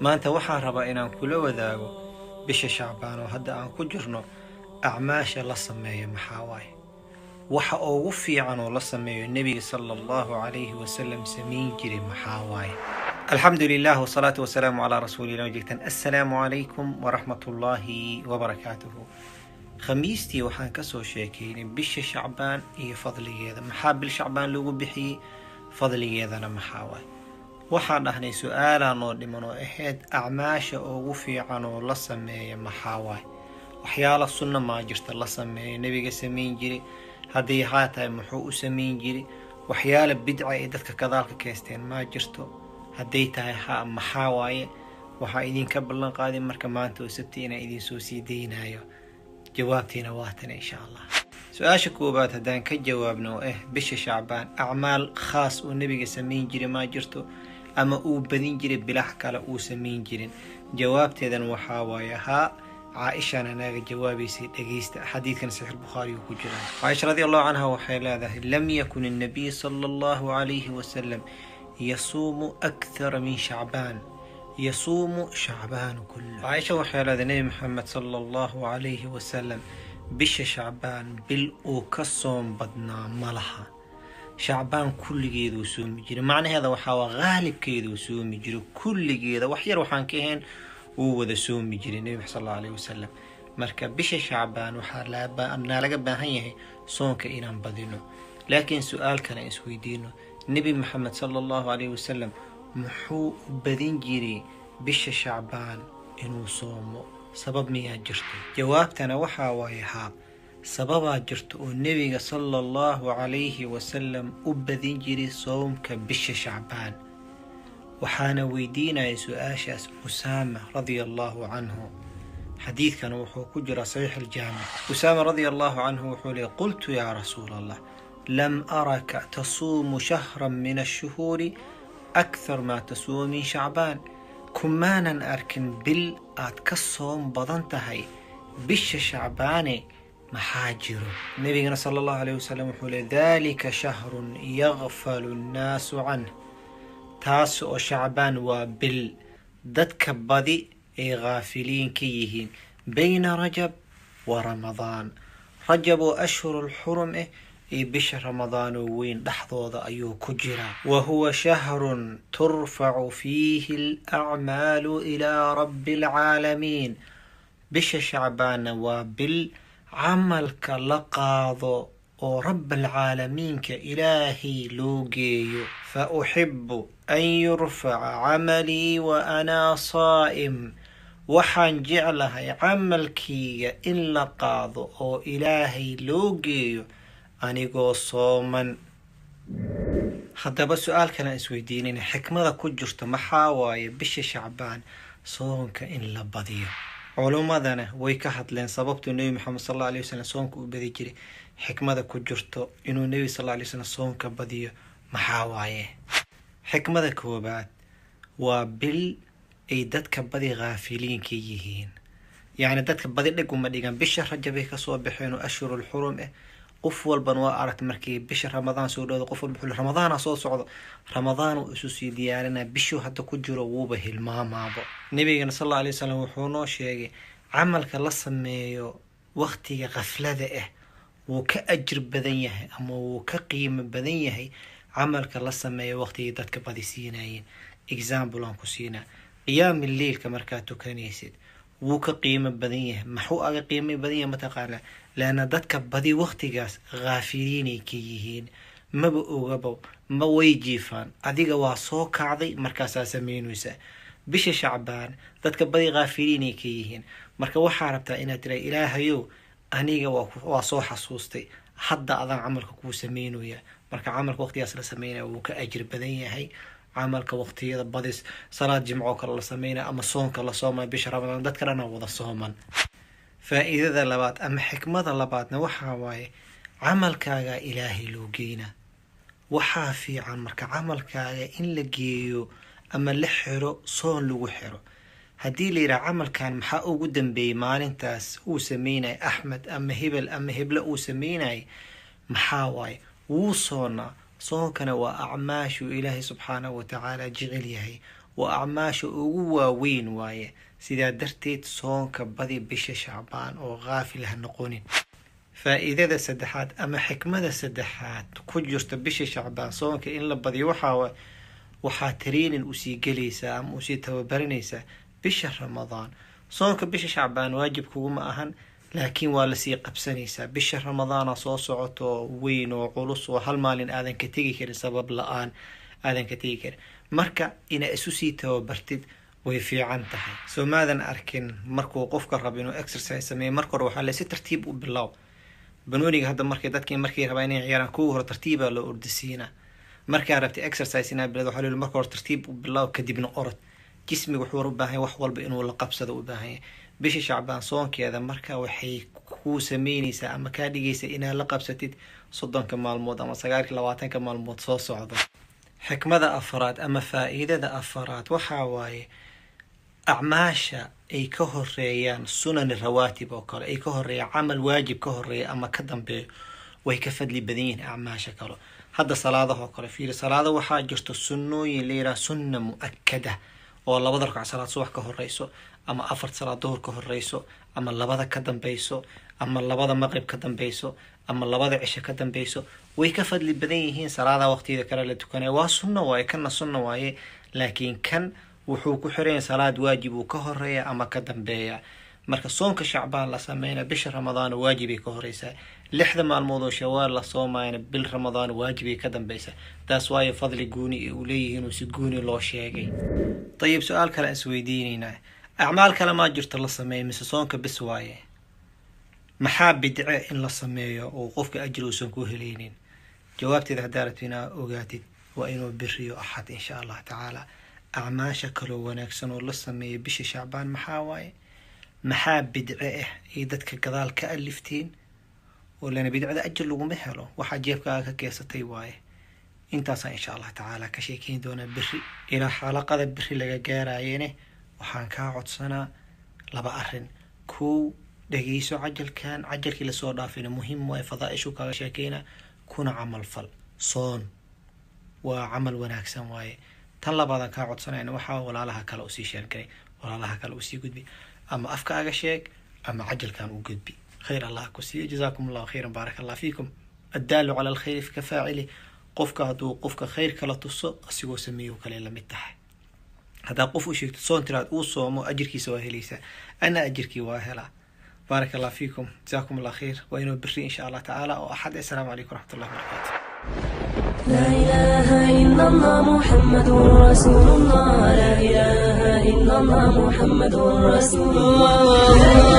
maanta waxaan rabaa inaan kula wadaago bisha Shacbaan oo hadda aan ku jirno acmaasha la sameeyo maxaa waaye waxa ugu fiican oo la sameeyo nabiga sallallahu alayhi wasallam sameyn jiray maxaa waaye alxamdulilah wasalaatu wasalaamu calaa rasuulillah wajigtan assalaamu calaykum waraxmatullaahi wabarakaatuhu khamiistii waxaan kasoo sheekeynay bisha Shacbaan iyo fadligeeda maxaa bil Shacbaan lagu bixiyey fadligeedana maxaa waaye waxaan dhahnay su'aalaan oo dhiman oo ahayd acmaasha ugu fiican oo la sameeyo maxaa waaye waxyaala sunna maa jirta la sameeyo nabiga sameyn jiray haddii haatahay muxuu u sameyn jiray waxyaala bidca ay dadka kadaalka keesteen maa jirto hadday tahay maxaa waaye waxaa idinka ballan qaaday marka maanta oo sabti inaan idin soo sii deynayo jawaabtiina waatan insha allah su-aasha koobaad haddaan ka jawaabno oo bisha Shacbaan acmaal khaas oo nabiga sameyn jiray maa jirto ama uu badin jiray bilax kale uu sameyn jirin jawaabteedan waxaa waaye عائشة أنا جوابي سيد أجيست حديث كان صحيح البخاري وكجرا عائشة رضي الله عنها وحيلاته لم يكن النبي صلى الله عليه وسلم يصوم أكثر من شعبان يصوم شعبان كله عائشة وحيلاته النبي محمد صلى الله عليه وسلم بش شعبان بالأوكسوم بدنا ملها شعبان كل جيد وسوم جري معنى هذا وحاوى غالب كيد وسوم جري كل جيد وحير وحان كهن وودا سومي جري النبي صلى الله عليه وسلم marka bisha Shacbaan waxa laga baahan yahay soonka inaan badino laakiin su'aalkana isweydiino nabi Muhammad sallallahu alayhi wasallam muxuu badin jiray bisha Shacbaan inuu soomo sabab miyaa jirto jawaabtana waxa waaye sababa jirto oo nabiga sallallahu alayhi wasallam u badin jiray soomka bisha Shacbaan وحانا ويدينا سؤاشاس أسامة رضي الله عنه حديث كان وحو كجرى صحيح الجامع أسامة رضي الله عنه وحولي قلت يا رسول الله لم أرك تصوم شهرا من الشهور أكثر ما تصوم من شعبان كمانا أركن بل أتكصوم بضنتهي بش شعبان محاجر النبي صلى الله عليه وسلم وحولي ذلك شهر يغفل الناس عنه taas oo Shacbaan waa bil dadka badi ay gaafiliin ka yihiin bayna Rajab wa Ramadaan Rajab oo ashhurul hurum ee bisha Ramadaan oo weyn dhaxdooda ayuu ku jiraa wa huwa shahrun turfa'u fihi al-a'malu ila rabbil alamin bisha Shacbaan waa bil amalka la qaado oo rabbil alamin ka ilaahi loo geeyo fa uhibbu أن يرفع عملي وأنا صائم وحان جعلها عملكي إلا قاض أو إلهي لوجي أنيقو صوما حتى بس سؤال كان اسويدينين حكمة كجرت محاواي بش شعبان صومك إلا بضيع علوم ذنا ويكحت لين صببت النبي محمد صلى الله عليه وسلم صومك بذي جري حكمة كجرت إنه النبي صلى الله عليه وسلم صومك بضيع محاواي حكمة كوبات وبال أي دتك بدي غافلين كيهين يعني دتك بدي لكم مديجان بشهر رجب كسوة بحين أشهر الحرم قفوا البنواء أردت مركي بشهر رمضان سوداء قفوا بحول رمضان صعد رمضان وأسوسي ديالنا بشو حتى كجروا وبه الماما النبي صلى الله عليه وسلم وحونه شيء عملك لصميو وقتي غفلة وكأجر بدنيه أما وكقيم بدنيه عملك الله سميه وقتي دتك بدي سيناين example أنكو سينا قيام الليل كمركاتو كنيسيد وك قيمة بدنيه محو أجا قيمة بدنيه متقارنة لأن دتك بدي وقتي جاس غافلين كيهين ما بقوا ما ويجيفان أديك واسو كعضي مركز سمين وسا بش شعبان دتك بدي غافلين كيهين مركز وحاربتا إن ترى إلهيو أنيجا واسو حسوستي حد أذن عملك كو سمين ويا marka camalka waqtigaas la sameeyo uu ka ajir badan yahay camalka waqtiyada badis salaad jimco kala la sameeyo ama soonka la soomaa bisha Ramadaan dadka dhan wada sooman faa'iidada labaad ama xikmada labaadna waxa waaye camalkaaga ilaahi loo geeyna waxa fiican marka camalkaaga in la geeyo ama la xiro soon lagu xiro hadii la yiraahdo camalkan maxaa ugu dambeeyay maalintaas uu sameeyay Ahmed ama Hebla uu sameeyay maxaa waaye وصونا صوكنا وأعماش إلهي سبحانه وتعالى جغل يهي وأعماش أقوى وين وايه سيدا درتيد صونك بدي بش شعبان أو غافل هالنقونين. فإذا سدحات أما حكمة سدحات كجرت بش شعبان صونك إن لبدي وحاترين الأسي قليسة أم أسي توبرنيسة بشهر رمضان. صونك بش شعبان واجب كوما أهن لكن والسي قبسنيسة بشهر رمضان صوصعته وين وقلص وهالمالين آذن كتيجي كر سبب لآن آذن كتيجي كر مركا إن أسوسي توبرتد ويفي عن تحي سو ماذا أركن مركو قفك ربينو إكسرسايز سمي مركو روح على سي ترتيب بالله بنوني هذا مركي دتكين مركي ربيني عياران كوهر ترتيبه لأردسينا مركي عرفتي إكسرسايزنا بلاد وحلو المركو ترتيب بالله كدبنا أرد جسمي وحور باهي وحول بإنه ولا قبسة وباهي بيش شعبان صونك هذا مركا وحي كو سمينيسا أما كاديجيسا إنها لقبستيد صدن كمال مود أما سجارك لواتن كمال مود صوص عضو حكمة أفراد أما فائدة أفراد وحاواي أعماشا أي كهريان سنن الرواتب وكل أي كهري عمل واجب كهري أما كدم به ويكفد لي بدين أعماشا كله هذا صلاة وكل في صلاة وحاجرت السنة يليرا سنة مؤكدة والله بدرك على صلاة صبح كهريسو أما أفرد صلاة ظهر كهريسو أما اللبادة كدم بيسو أما اللبادة مغرب كدم بيسو أما اللبادة عشاء كدم بيسو ويكفد لي بدين صلاة وقت إذا كان لتكون واسنة واي كنا سنة واي لكن كان wuxuu ku xiran salaad waajib uu ka horeeya ama ka dambeeya marka soonka shacbaan la sameeyna bisha ramadaan waajibi ka horeysa lixda maalmood oo shawaal la soomayna bil ramadaan waajibi ka dambeeysa taas waaye fadli gooni uu leeyahay si gooni loo sheegay طيب su'aal kale isweydiinayna acmaal kale ma jirto la sameeyo mise soonka bis waaye maxaa bidca in la sameeyo oo qofka ajir uusan ku heleynin jawaabteeda hadaaratina ogaatid waa inuu biriyo ahad insha Allah ta'ala أعماشا كلو وناكسن والله سمي بش شعبان محاواي محا بدعه إيدتك كذال كألفتين ولا نبدع أجل لو مهلو وحاجيبك كيسة واي انتاسا إن شاء الله تعالى كشيكين دون بري إلى حلقة بري لغا قارايني وحانكا عدسنا لبا أرن كو دقيسو عجل كي لسو دافين مهم وفضائشو كاشيكينا كون عمل فل صون وعمل وناكسن واي tan labaad ka codsanayna waxa walaalaha kale u sii sheergay walaalaha kale u sii gudbi ama afkaaga sheeg ama ajalkan u gudbi khayr allah ku sii jazakumullahu khayran barakallahu fiikum addalu ala alkhayr fi kafaa'ili qofka haduu qofka khayr kala tuso asigoo sameeyo kale la mid tahay hada qof u sheegto soontraad uu soomo ajirkiisa waa helaysa ana ajirkii waa hela barakallahu fiikum jazakumullahu khayr wa inuu birri insha Allah ta'ala wa ahad assalamu alaykum wa rahmatullahi wa barakatuh لا إله إلا الله محمد رسول الله لا إله إلا الله محمد رسول الله